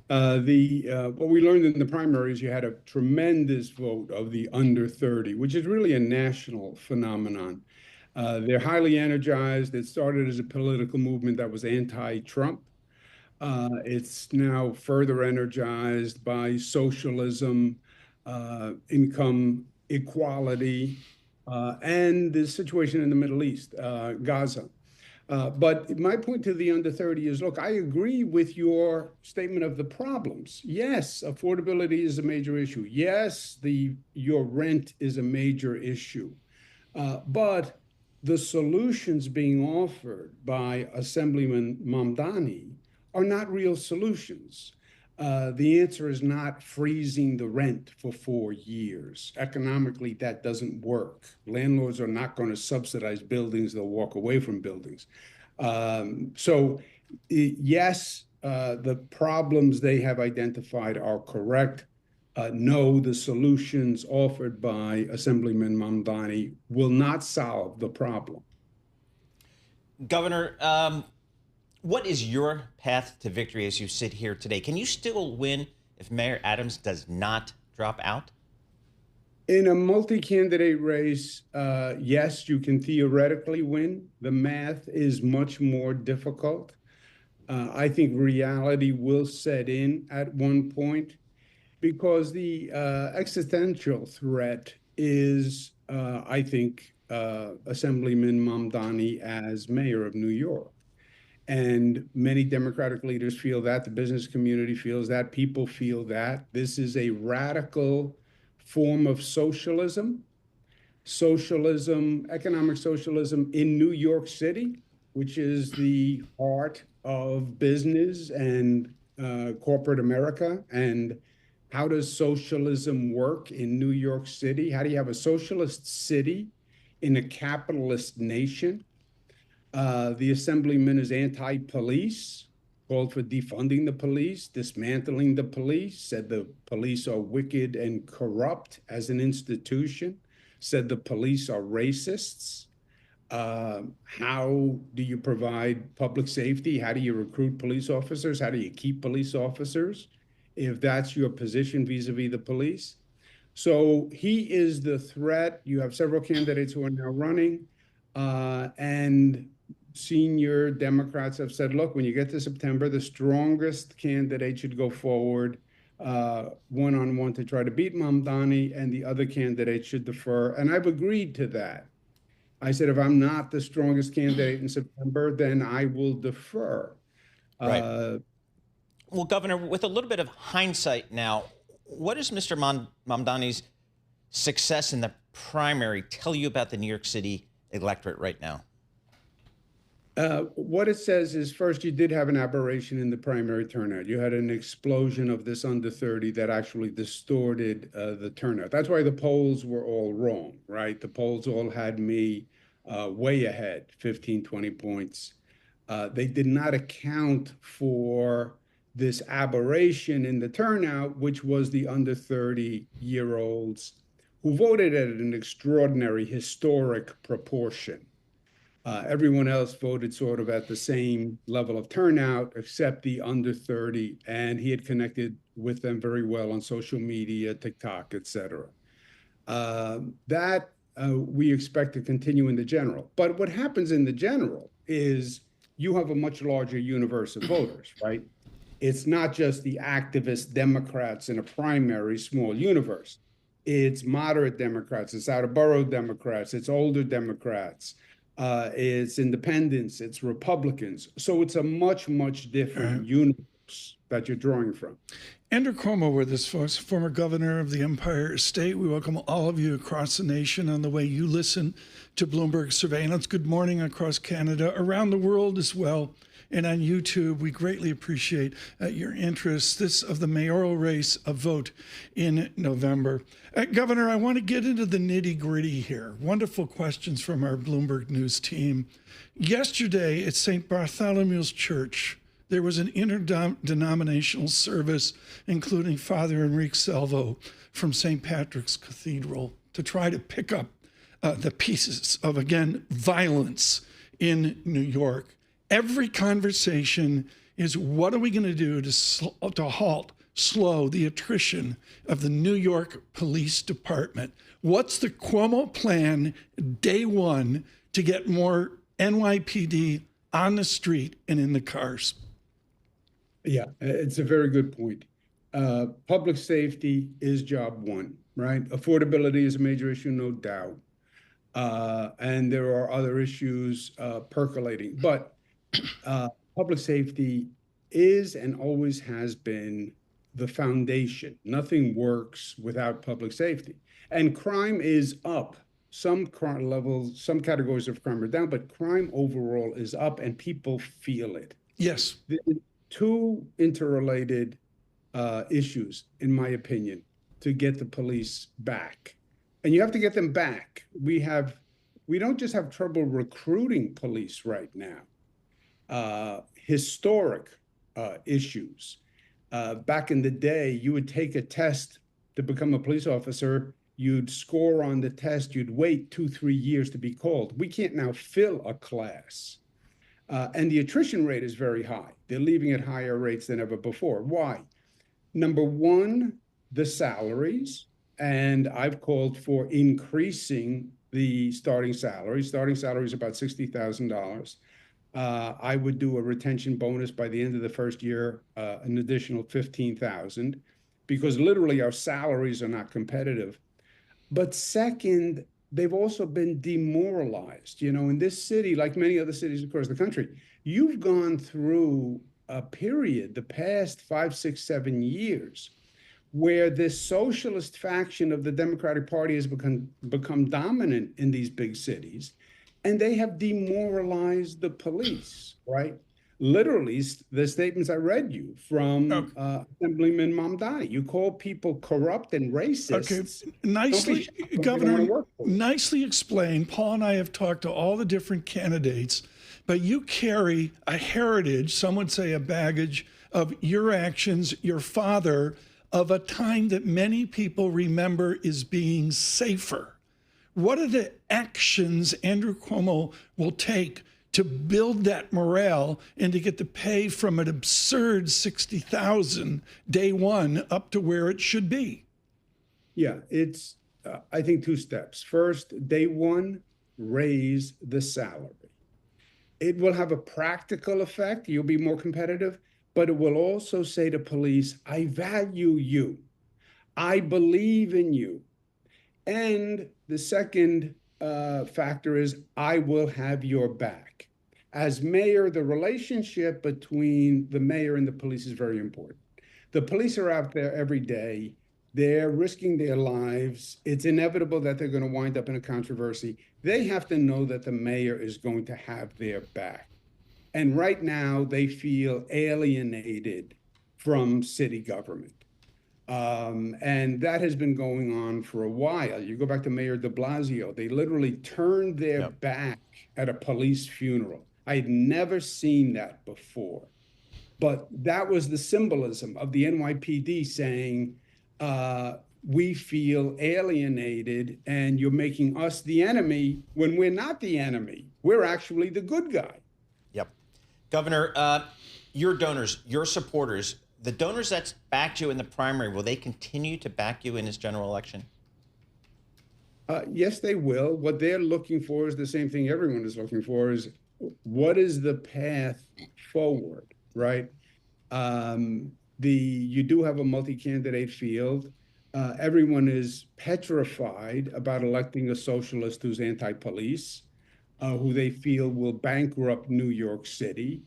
What we learned in the primaries, you had a tremendous vote of the under 30, which is really a national phenomenon. They're highly energized. It started as a political movement that was anti-Trump. It's now further energized by socialism, income equality, and the situation in the Middle East, Gaza. But my point to the under 30 is, look, I agree with your statement of the problems. Yes, affordability is a major issue. Yes, your rent is a major issue. But the solutions being offered by Assemblyman Mamdani are not real solutions. The answer is not freezing the rent for 4 years. Economically, that doesn't work. Landlords are not going to subsidize buildings. They'll walk away from buildings. Yes, the problems they have identified are correct. No, the solutions offered by Assemblyman Mamdani will not solve the problem. Governor, what is your path to victory as you sit here today? Can you still win if Mayor Adams does not drop out? In a multi-candidate race, yes, you can theoretically win. The math is much more difficult. I think reality will set in at one point because the existential threat is, I think, Assemblyman Mamdani as mayor of New York. And many Democratic leaders feel that, the business community feels that, people feel that. This is a radical form of socialism, economic socialism in New York City, which is the heart of business and corporate America. And how does socialism work in New York City? How do you have a socialist city in a capitalist nation? The assemblyman is anti-police, called for defunding the police, dismantling the police, said the police are wicked and corrupt as an institution, said the police are racists. How do you provide public safety? How do you recruit police officers? How do you keep police officers if that's your position vis-a-vis the police? So he is the threat. You have several candidates who are now running, and senior Democrats have said, look, when you get to September, the strongest candidate should go forward one-on-one to try to beat Mamdani, and the other candidate should defer. And I've agreed to that. I said, if I'm not the strongest candidate in September, then I will defer. Right. Well, Governor, with a little bit of hindsight now, what does Mr. Mamdani's success in the primary tell you about the New York City electorate right now? What it says is, first, you did have an aberration in the primary turnout. You had an explosion of this under 30 that actually distorted the turnout. That's why the polls were all wrong, right? The polls all had me way ahead, 15, 20 points. They did not account for this aberration in the turnout, which was the under 30-year-olds who voted at an extraordinary historic proportion. Everyone else voted sort of at the same level of turnout, except the under 30, and he had connected with them very well on social media, TikTok, et cetera. That we expect to continue in the general. But what happens in the general is you have a much larger universe of voters, right? It's not just the activist Democrats in a primary small universe. It's moderate Democrats, it's out-of-borough Democrats, it's older Democrats, it's independents, it's Republicans. So it's a much, much different universe that you're drawing from. Andrew Cuomo with us, folks, former governor of the Empire State. We welcome all of you across the nation on the way you listen to Bloomberg Surveillance. Good morning across Canada, around the world as well. And on YouTube, we greatly appreciate your interest. This of the mayoral race, a vote in November. Governor, I want to get into the nitty-gritty here. Wonderful questions from our Bloomberg News team. Yesterday at St. Bartholomew's Church, there was an interdenominational service, including Father Enrique Salvo from St. Patrick's Cathedral, to try to pick up the pieces of, again, violence in New York. Every conversation is what are we going to do to slow the attrition of the New York Police Department? What's the Cuomo plan day one to get more NYPD on the street and in the cars? Yeah, it's a very good point. Public safety is job one, right? Affordability is a major issue, no doubt. And there are other issues percolating. But public safety is and always has been the foundation. Nothing works without public safety. And crime is up. Some crime levels, some categories of crime are down, but crime overall is up and people feel it. Yes. The two interrelated issues, in my opinion, to get the police back. And you have to get them back. We don't just have trouble recruiting police right now. Historic issues. Back in the day, you would take a test to become a police officer. You'd score on the test. You'd wait 2-3 years to be called. We can't now fill a class. And the attrition rate is very high. They're leaving at higher rates than ever before. Why? Number one, the salaries. And I've called for increasing the starting salary. Starting salary is about $60,000. I would do a retention bonus by the end of the first year, an additional $15,000, because literally our salaries are not competitive. But second, they've also been demoralized. You know, in this city, like many other cities across the country, you've gone through a period, the past 5, 6, 7 years, where this socialist faction of the Democratic Party has become dominant in these big cities, and they have demoralized the police, right? Literally, the statements I read you from Assemblyman Mamdani. You call people corrupt and racist. Okay, nicely, Governor, nicely explained. Paul and I have talked to all the different candidates, but you carry a heritage, some would say a baggage, of your actions, your father, of a time that many people remember as being safer. What are the actions Andrew Cuomo will take to build that morale and to get the pay from an absurd $60,000 day one up to where it should be? Yeah, it's, I think, 2 steps. First, day one, raise the salary. It will have a practical effect. You'll be more competitive, but it will also say to police, I value you. I believe in you. And the second factor is, I will have your back. As mayor, the relationship between the mayor and the police is very important. The police are out there every day. They're risking their lives. It's inevitable that they're going to wind up in a controversy. They have to know that the mayor is going to have their back. And right now, they feel alienated from city government. And that has been going on for a while. You go back to Mayor de Blasio, they literally turned their back at a police funeral. I had never seen that before. But that was the symbolism of the NYPD saying, we feel alienated and you're making us the enemy when we're not the enemy. We're actually the good guy. Yep. Governor, your donors, your supporters, the donors that backed you in the primary, will they continue to back you in this general election? Yes, they will. What they're looking for is the same thing everyone is looking for, is what is the path forward, right? You do have a multi-candidate field. Everyone is petrified about electing a socialist who's anti-police, who they feel will bankrupt New York City,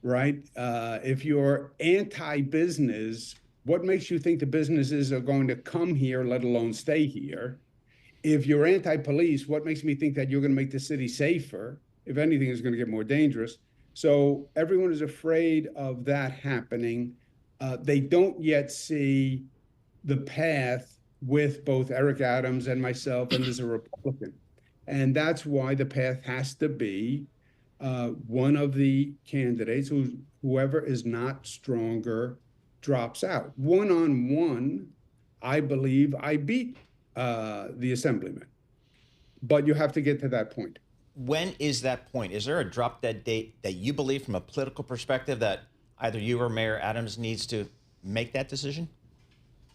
right? If you're anti-business, what makes you think the businesses are going to come here, let alone stay here? If you're anti-police, what makes me think that you're going to make the city safer? If anything, it's going to get more dangerous. So everyone is afraid of that happening. They don't yet see the path with both Eric Adams and myself and as a Republican. And that's why the path has to be one of the candidates, whoever is not stronger drops out. One-on-one, I believe I beat the assemblyman. But you have to get to that point. When is that point? Is there a drop-dead date that you believe from a political perspective that either you or Mayor Adams needs to make that decision?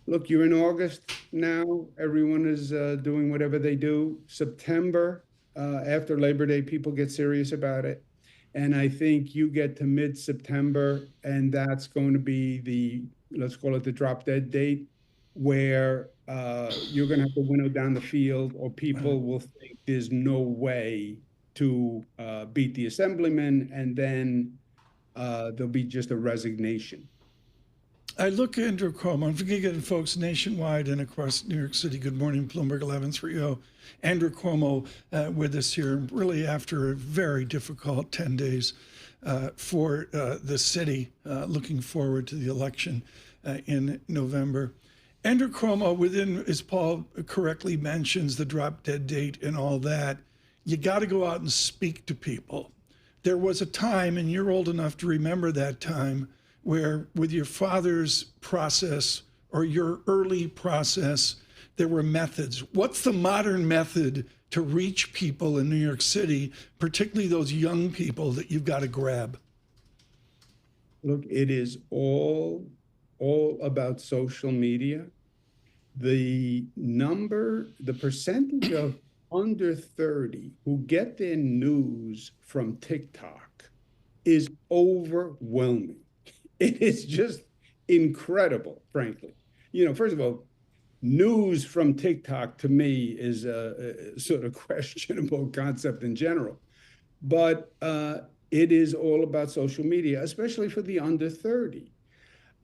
Look, you're in August now. Everyone is doing whatever they do. September, after Labor Day, people get serious about it. And I think you get to mid-September, and that's going to be the, let's call it the drop dead date, where you're going to have to winnow down the field, or people will think there's no way to beat the assemblyman, and then there'll be just a resignation. I look at Andrew Cuomo. I'm getting folks nationwide and across New York City. Good morning, Bloomberg 1130. Andrew Cuomo with us here, really after a very difficult 10 days for the city, looking forward to the election in November. Andrew Cuomo, within, as Paul correctly mentions, the drop dead date and all that, you got to go out and speak to people. There was a time, and you're old enough to remember that time, where with your father's process or your early process, there were methods. What's the modern method to reach people in New York City, particularly those young people that you've got to grab? Look, it is all about social media. The percentage of under 30 who get their news from TikTok is overwhelming. It is just incredible, frankly. First of all, news from TikTok to me is a sort of questionable concept in general. But it is all about social media, especially for the under 30.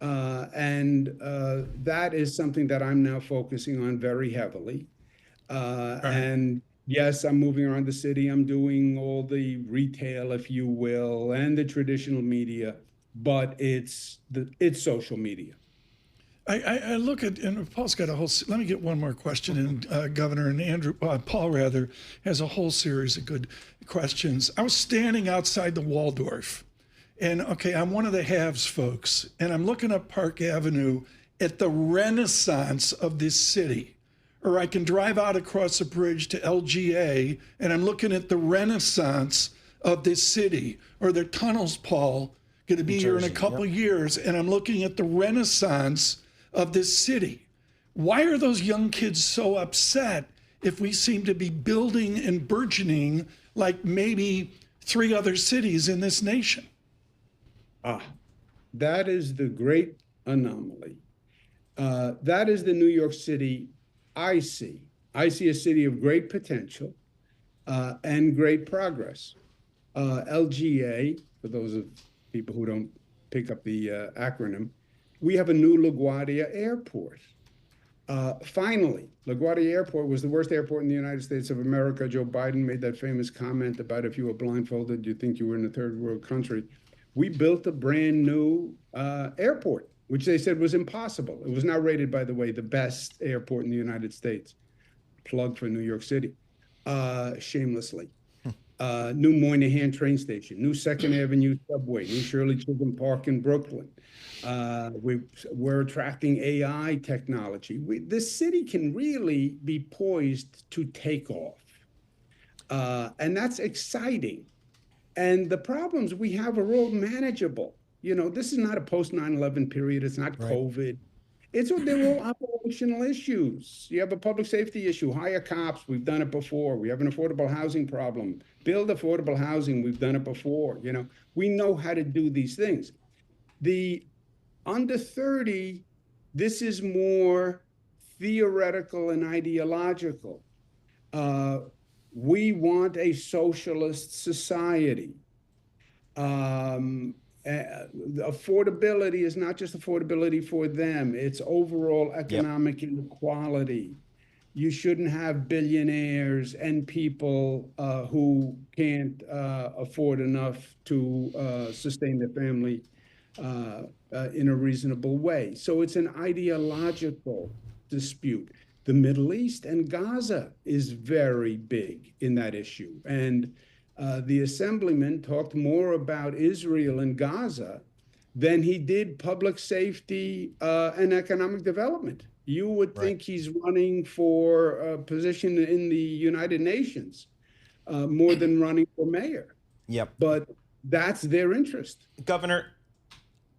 And that is something that I'm now focusing on very heavily. And yes, I'm moving around the city. I'm doing all the retail, if you will, and the traditional media. But it's social media. I look at, and Paul's got a whole, let me get one more question in, Governor, and Paul rather, has a whole series of good questions. I was standing outside the Waldorf, and okay, I'm one of the haves folks, and I'm looking up Park Avenue at the renaissance of this city. Or I can drive out across the bridge to LGA, and I'm looking at the renaissance of this city, or the tunnels, Paul, going to be here in a couple years, and I'm looking at the renaissance of this city. Why are those young kids so upset if we seem to be building and burgeoning like maybe 3 other cities in this nation? That is the great anomaly. That is the New York City I see. I see a city of great potential and great progress. LGA, for those of people who don't pick up the acronym, we have a new LaGuardia Airport. Finally, LaGuardia Airport was the worst airport in the United States of America. Joe Biden made that famous comment about if you were blindfolded, you'd think you were in a third world country. We built a brand new airport, which they said was impossible. It was now rated, by the way, the best airport in the United States. Plug for New York City, shamelessly. New Moynihan train station, new 2nd Avenue subway, new Shirley Chisholm Park in Brooklyn. We're attracting AI technology. This city can really be poised to take off. And that's exciting. And the problems we have are all manageable. This is not a post 9/11 period. It's not COVID. They're all operational issues. You have a public safety issue, hire cops. We've done it before. We have an affordable housing problem. Build affordable housing. We've done it before. We know how to do these things. The under 30, this is more theoretical and ideological. We want a socialist society. Affordability is not just affordability for them. It's overall economic inequality. You shouldn't have billionaires and people who can't afford enough to sustain their family in a reasonable way. So it's an ideological dispute. The Middle East and Gaza is very big in that issue. And the assemblyman talked more about Israel and Gaza than he did public safety and economic development. You would think he's running for a position in the United Nations more than running for mayor. Yep. But that's their interest. Governor,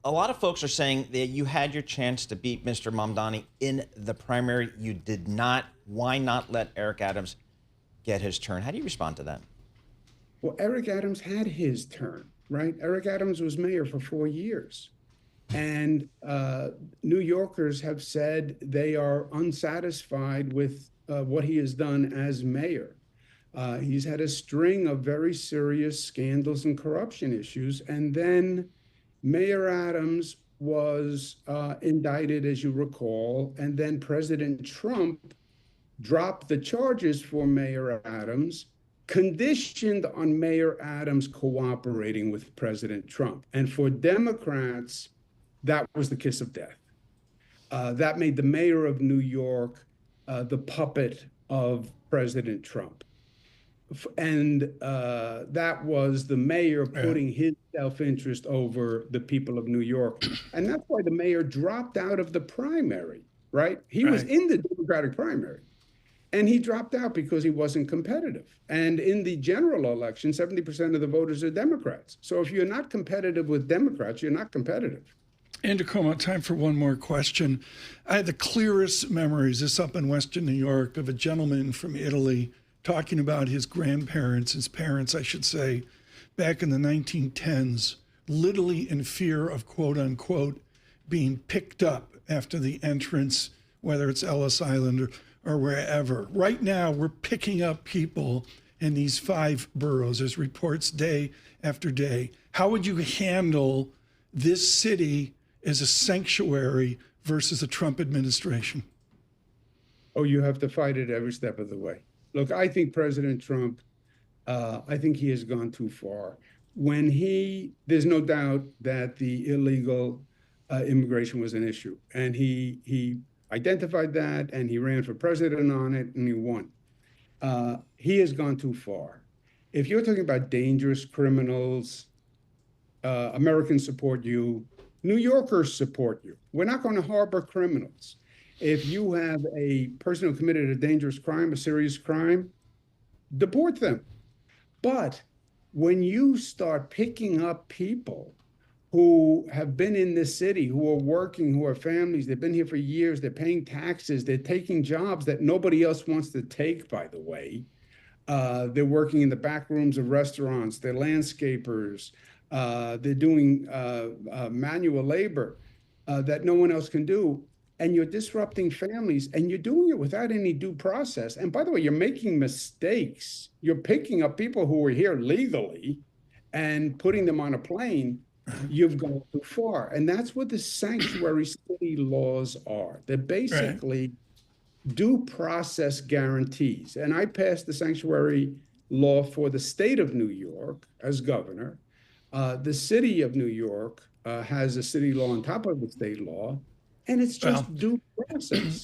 a lot of folks are saying that you had your chance to beat Mr. Mamdani in the primary. You did not. Why not let Eric Adams get his turn? How do you respond to that? Well, Eric Adams had his turn, right? Eric Adams was mayor for 4 years. And New Yorkers have said they are unsatisfied with what he has done as mayor. He's had a string of very serious scandals and corruption issues. And then Mayor Adams was indicted, as you recall, and then President Trump dropped the charges for Mayor Adams, conditioned on Mayor Adams cooperating with President Trump. And for Democrats, that was the kiss of death. That made the mayor of New York the puppet of President Trump. And that was the mayor putting his self-interest over the people of New York. And that's why the mayor dropped out of the primary, right? He was in the Democratic primary. And he dropped out because he wasn't competitive. And in the general election, 70% of the voters are Democrats. So if you're not competitive with Democrats, you're not competitive. And Cuomo, time for one more question. I had the clearest memories, this up in Western New York, of a gentleman from Italy talking about his grandparents, his parents, I should say, back in the 1910s, literally in fear of, quote unquote, being picked up after the entrance, whether it's Ellis Island or wherever. Right now, we're picking up people in these 5 boroughs. There's reports day after day. How would you handle this city as a sanctuary versus the Trump administration? Oh, you have to fight it every step of the way. Look, I think President Trump, I think he has gone too far. There's no doubt that the illegal immigration was an issue. And he identified that, and he ran for president on it, and he won. He has gone too far. If you're talking about dangerous criminals, Americans support you. New Yorkers support you. We're not going to harbor criminals. If you have a person who committed a dangerous crime, a serious crime, deport them. But when you start picking up people who have been in this city, who are working, who are families, they've been here for years, they're paying taxes, they're taking jobs that nobody else wants to take, by the way. They're working in the back rooms of restaurants, they're landscapers, they're doing manual labor that no one else can do. And you're disrupting families, and you're doing it without any due process. And by the way, you're making mistakes. You're picking up people who were here legally and putting them on a plane. You've gone too far. And that's what the sanctuary city laws are. They're basically due process guarantees. And I passed the sanctuary law for the state of New York as governor. The city of New York has a city law on top of the state law. And it's just due process.